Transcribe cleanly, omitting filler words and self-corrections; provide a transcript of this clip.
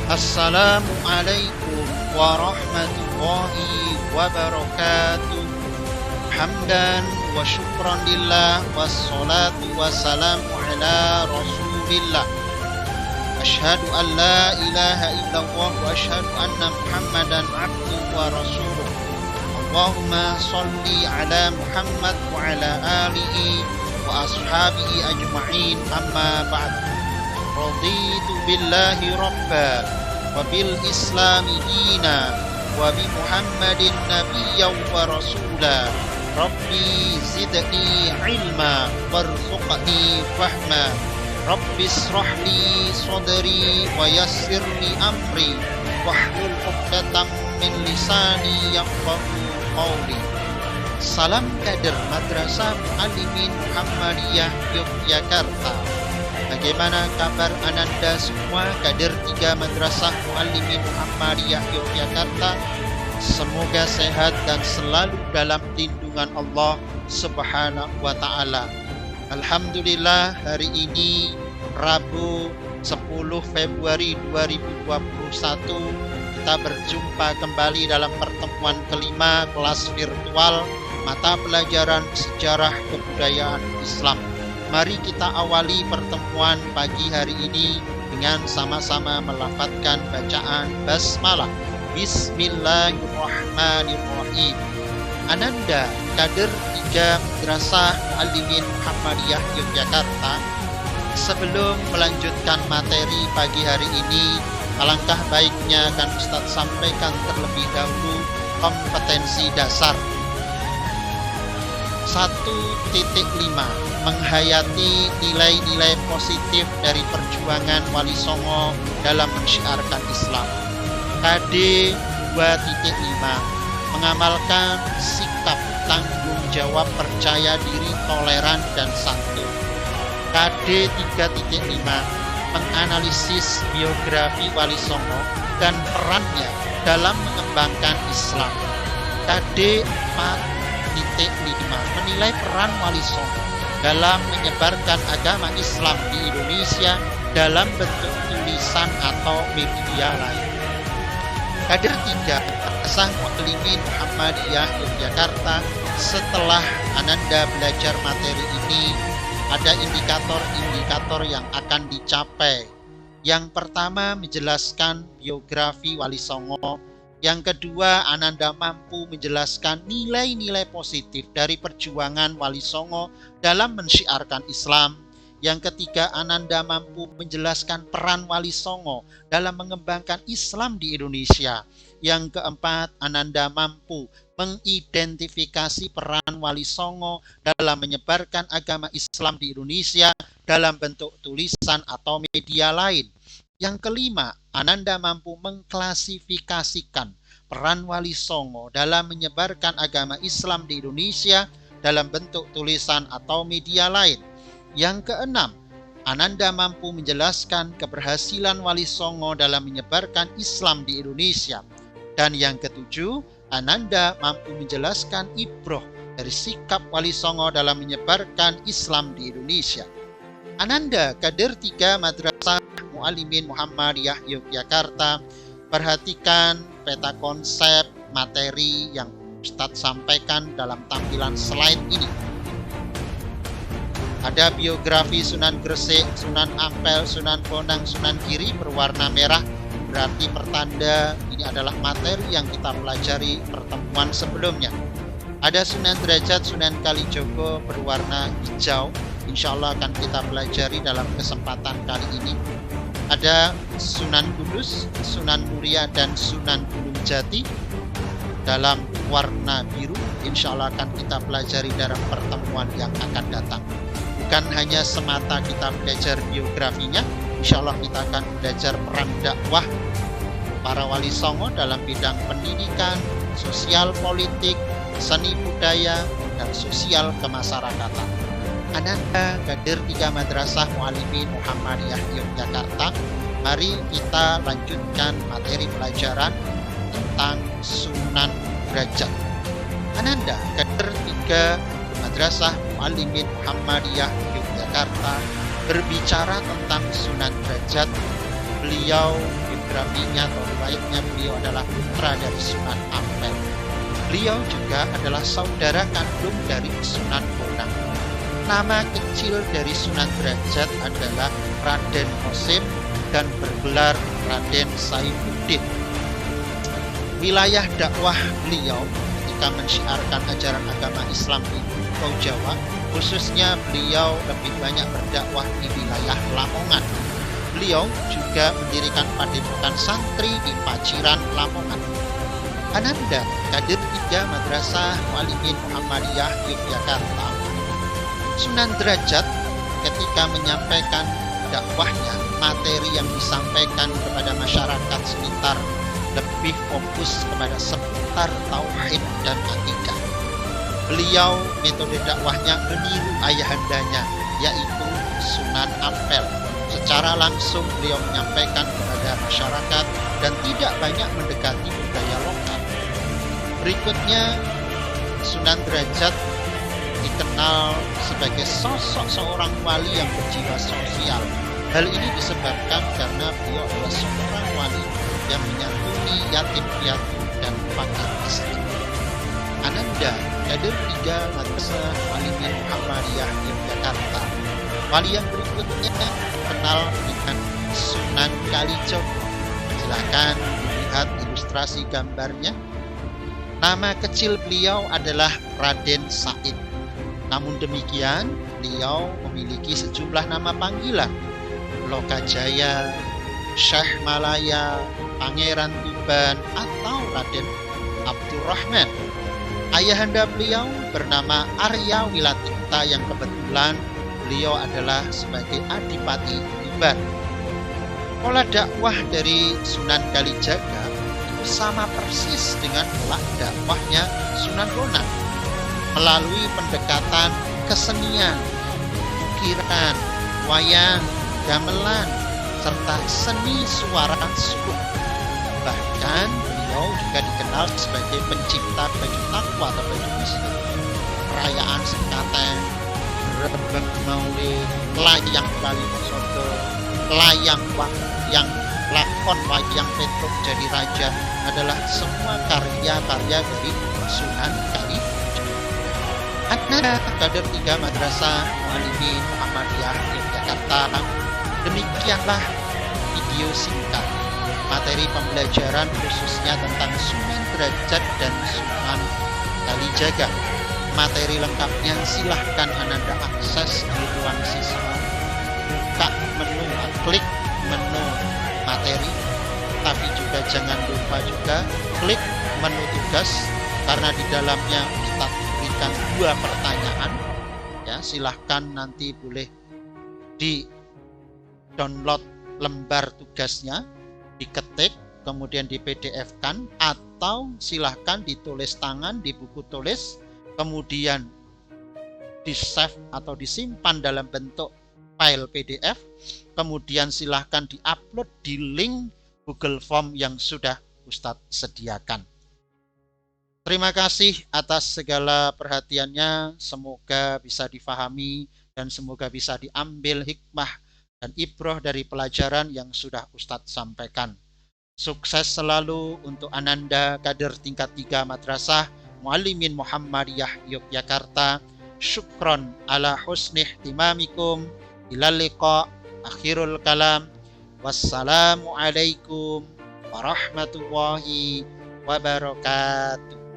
Assalamualaikum warahmatullahi wabarakatuh. Hamdan wa syukran lillah, wassalatu wassalamu ala rasulillah. Ashhadu an la ilaha illallah wa ashhadu anna Muhammadan abduhu wa rasuluh. Allahumma salli ala Muhammad wa ala alihi wa ashabihi ajma'in, amma ba'd. Raditu billahi rabba wa bil islami dina wa bi Muhammadin nabiyyan wa rasula. Rabbi zidni ilma warzuqni fahma. Rabbi israh li sadri wa yassir li amri wahlul 'uqdatam min lisani yafqahu qawli. Salam kader Madrasah Muallimin Muhammadiyah Yogyakarta. Bagaimana kabar Ananda semua kader 3 Madrasah Muallimin Muhammadiyah Yogyakarta? Semoga sehat dan selalu dalam lindungan Allah Subhanahu wa ta'ala. Alhamdulillah, hari ini Rabu 10 Februari 2021 kita berjumpa kembali dalam pertemuan kelima kelas virtual mata pelajaran sejarah kebudayaan Islam. Mari kita awali pertemuan pagi hari ini dengan sama-sama melafadzkan bacaan basmalah. Bismillahirrahmanirrahim. Ananda kader 3 Madrasah Muallimin Muhammadiyah Yogyakarta, sebelum melanjutkan materi pagi hari ini, alangkah baiknya akan Ustaz sampaikan terlebih dahulu kompetensi dasar. 1.5 menghayati nilai-nilai positif dari perjuangan Wali Songo dalam mensyiarkan Islam. KD 2.5 mengamalkan sikap tanggung jawab, percaya diri, toleran, dan santun. KD 3.5 menganalisis biografi Wali Songo dan perannya dalam mengembangkan Islam. KD 4.5 menilai peran Wali Songo dalam menyebarkan agama Islam di Indonesia dalam bentuk tulisan atau media lain. Kader 3 Madrasah Muallimin Muhammadiyah Yogyakarta, setelah Ananda belajar materi ini, ada indikator-indikator yang akan dicapai. Yang pertama, menjelaskan biografi Wali Songo. Yang kedua, Ananda mampu menjelaskan nilai-nilai positif dari perjuangan Wali Songo dalam mensyiarkan Islam. Yang ketiga, Ananda mampu menjelaskan peran Wali Songo dalam mengembangkan Islam di Indonesia. Yang keempat, Ananda mampu mengidentifikasi peran Wali Songo dalam menyebarkan agama Islam di Indonesia dalam bentuk tulisan atau media lain. Yang kelima, Ananda mampu mengklasifikasikan peran Wali Songo dalam menyebarkan agama Islam di Indonesia dalam bentuk tulisan atau media lain. Yang keenam, Ananda mampu menjelaskan keberhasilan Wali Songo dalam menyebarkan Islam di Indonesia. Dan yang ketujuh, Ananda mampu menjelaskan ibroh dari sikap Wali Songo dalam menyebarkan Islam di Indonesia. Ananda kader 3 Madrasah Muallimin Muhammadiyah Yogyakarta, perhatikan peta konsep materi yang Ustadz sampaikan dalam tampilan slide ini. Ada biografi Sunan Gresik, Sunan Ampel, Sunan Bonang, Sunan Giri berwarna merah, berarti pertanda ini adalah materi yang kita pelajari pertemuan sebelumnya. Ada Sunan Derajat, Sunan Kalijogo berwarna hijau, insya Allah akan kita pelajari dalam kesempatan kali ini. Ada Sunan Kudus, Sunan Muria, dan Sunan Gunung Jati dalam warna biru, insya Allah akan kita pelajari dalam pertemuan yang akan datang. Bukan hanya semata kita belajar biografinya, insya Allah kita akan belajar peran dakwah para Wali Songo dalam bidang pendidikan, sosial politik, seni budaya, dan sosial kemasyarakatan. Ananda kader 3 Madrasah Muallimin Muhammadiyah Yogyakarta, mari kita lanjutkan materi pelajaran tentang Sunan Derajat. Ananda kader 3 Madrasah Muallimin Muhammadiyah Yogyakarta berbicara tentang Sunan Derajat. Beliau biografinya atau riwayatnya, beliau adalah putra dari Sunan Ampel. Beliau juga adalah saudara kandung dari Sunan Bonang. Nama kecil dari Sunan Derajat adalah Raden Qasim dan bergelar Raden Saifuddin. Wilayah dakwah beliau ketika mensyiarkan ajaran agama Islam di Pulau Jawa, khususnya beliau lebih banyak berdakwah di wilayah Lamongan. Beliau juga mendirikan padepokan santri di Paciran, Lamongan. Ananda, kader 3 Madrasah Muallimin Muhammadiyah Yogyakarta. Sunan Derajat ketika menyampaikan dakwahnya, materi yang disampaikan kepada masyarakat sekitar lebih fokus kepada seputar tauhid dan akidah. Beliau metode dakwahnya meniru ayahandanya, yaitu Sunan Ampel. Secara langsung beliau menyampaikan kepada masyarakat dan tidak banyak mendekati budaya lokal. Berikutnya, Sunan Derajat dikenal sebagai sosok seorang wali yang berjiwa sosial. Hal ini disebabkan karena beliau adalah seorang wali yang menyantuni yatim piatu dan fakir miskin. Ananda, kader 3 Madrasah Muallimin Muhammadiyah Yogyakarta. Wali yang berikutnya terkenal dengan Sunan Kalijogo. Silakan lihat ilustrasi gambarnya. Nama kecil beliau adalah Raden Said. Namun demikian, beliau memiliki sejumlah nama panggilan: Lokajaya, Syekh Malaya, Pangeran Tuban, atau Raden Abdurrahman. Ayahanda beliau bernama Arya Wilatikta yang kebetulan beliau adalah sebagai Adipati Tuban. Pola dakwah dari Sunan Kalijaga itu sama persis dengan pola dakwahnya Sunan Bonang, melalui pendekatan kesenian, ukiran, wayang, gamelan, serta seni suara suluk. Bahkan beliau juga dikenal sebagai pencipta baju takwa atau baju muslim, perayaan sekaten, rebek maulid, layang Bali Soto, layang yang lakon wayang Petruk jadi raja adalah semua karya-karya dari Sunan Kalijaga. Ananda, kader 3 Madrasah Muallimin Muhammadiyah Yogyakarta. Demikianlah video singkat materi pembelajaran khususnya tentang Sunan Derajat dan Sunan Kalijaga. Materi lengkapnya silahkan Ananda akses di ruang siswa. Buka menu, klik menu materi, tapi juga jangan lupa juga klik menu tugas, karena di dalamnya Ustaz berikan 2 pertanyaan. Ya, silahkan nanti boleh di download lembar tugasnya, diketik, kemudian di PDF-kan, atau silahkan ditulis tangan di buku tulis, kemudian di-save atau disimpan dalam bentuk file PDF, kemudian silahkan di-upload di link Google Form yang sudah Ustadz sediakan. Terima kasih atas segala perhatiannya, semoga bisa difahami dan semoga bisa diambil hikmah dan ibroh dari pelajaran yang sudah Ustadz sampaikan. Sukses selalu untuk Ananda, kader tingkat 3 Madrasah Muallimin Muhammadiyah Yogyakarta. Syukron ala husni ihtimamikum. Ilal liqa, akhirul kalam. Wassalamualaikum warahmatullahi wabarakatuh.